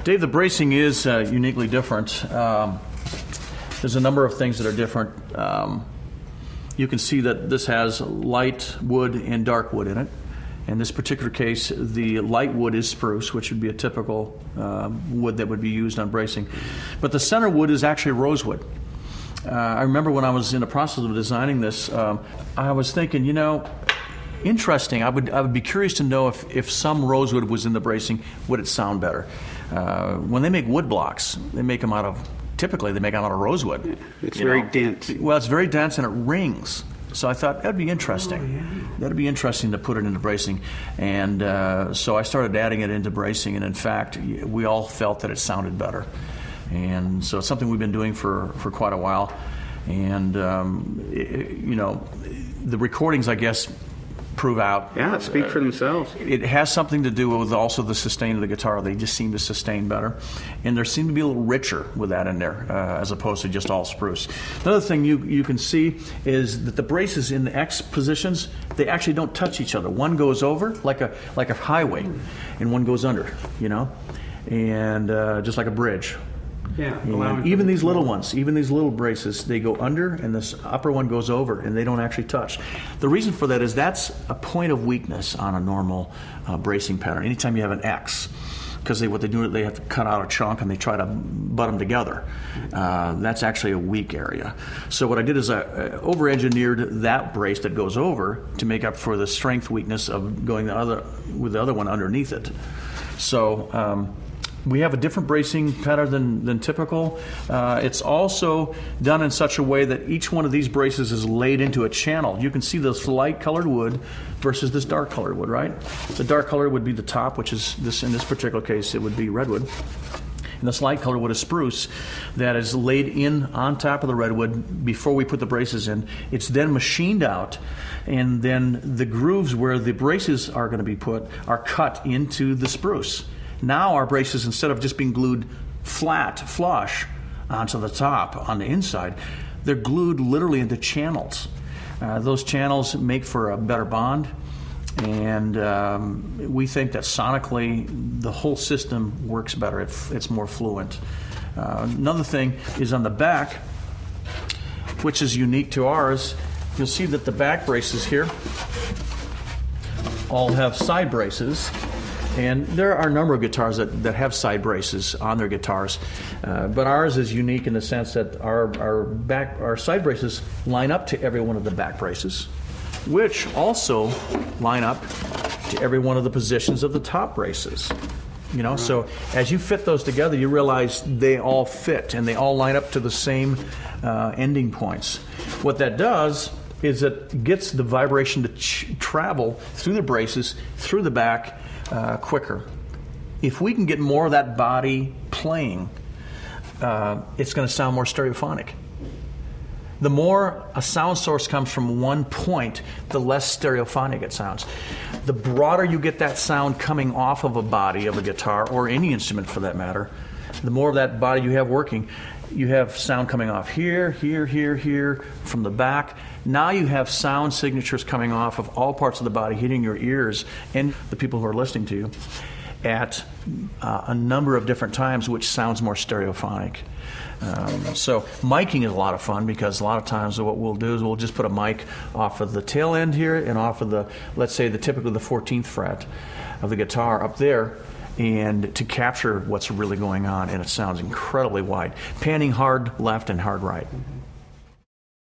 Dave, the bracing is uniquely different. There's a number of things that are different. You can see that this has light wood and dark wood in it. In this particular case, the light wood is spruce, which would be a typical wood that would be used on bracing. But the center wood is actually rosewood. I remember when I was in the process of designing this, I was thinking, interesting. I would be curious to know if some rosewood was in the bracing, would it sound better? When they make wood blocks, they make them typically they make them out of rosewood. It's very dense. Well, it's very dense and it rings. So I thought that'd be interesting. That'd be interesting to put it into bracing. And so I started adding it into bracing, and in fact, we all felt that it sounded better. And so it's something we've been doing for quite a while. And, the recordings, I guess, prove out. Yeah, speak for themselves. It has something to do with also the sustain of the guitar. They just seem to sustain better. And there seem to be a little richer with that in there as opposed to just all spruce. Another thing you can see is that the braces in the X positions, they actually don't touch each other. One goes over like a highway, and one goes under, and just like a bridge. Yeah, even these little ones, even these little braces, they go under, and this upper one goes over, and they don't actually touch. The reason for that is that's a point of weakness on a normal bracing pattern. Anytime you have an X, because what they do, they have to cut out a chunk and they try to butt them together. That's actually a weak area. So what I did is I over-engineered that brace that goes over to make up for the strength weakness of going with the other one underneath it. So. We have a different bracing pattern than typical. It's also done in such a way that each one of these braces is laid into a channel. You can see this light colored wood versus this dark colored wood, right? The dark colored would be the top, which is this. In this particular case, it would be redwood. And this light colored wood is spruce that is laid in on top of the redwood before we put the braces in. It's then machined out, and then the grooves where the braces are going to be put are cut into the spruce. Now our braces, instead of just being glued flat, flush onto the top on the inside, they're glued literally into channels. Those channels make for a better bond, and we think that sonically the whole system works better. It's more fluent. Another thing is on the back, which is unique to ours. You'll see that the back braces here all have side braces. And there are a number of guitars that have side braces on their guitars, but ours is unique in the sense that our side braces line up to every one of the back braces, which also line up to every one of the positions of the top braces. So as you fit those together, you realize they all fit and they all line up to the same ending points. What that does is it gets the vibration to travel through the braces, through the back, quicker. If we can get more of that body playing, it's going to sound more stereophonic. The more a sound source comes from one point, the less stereophonic it sounds. The broader you get that sound coming off of a body of a guitar, or any instrument for that matter, the more of that body you have working. You have sound coming off here, here, here, here, from the back. Now you have sound signatures coming off of all parts of the body, hitting your ears and the people who are listening to you at a number of different times, which sounds more stereophonic. So miking is a lot of fun, because a lot of times what we'll do is we'll just put a mic off of the tail end here and off of let's say typically the 14th fret of the guitar up there, and to capture what's really going on, and it sounds incredibly wide, panning hard left and hard right.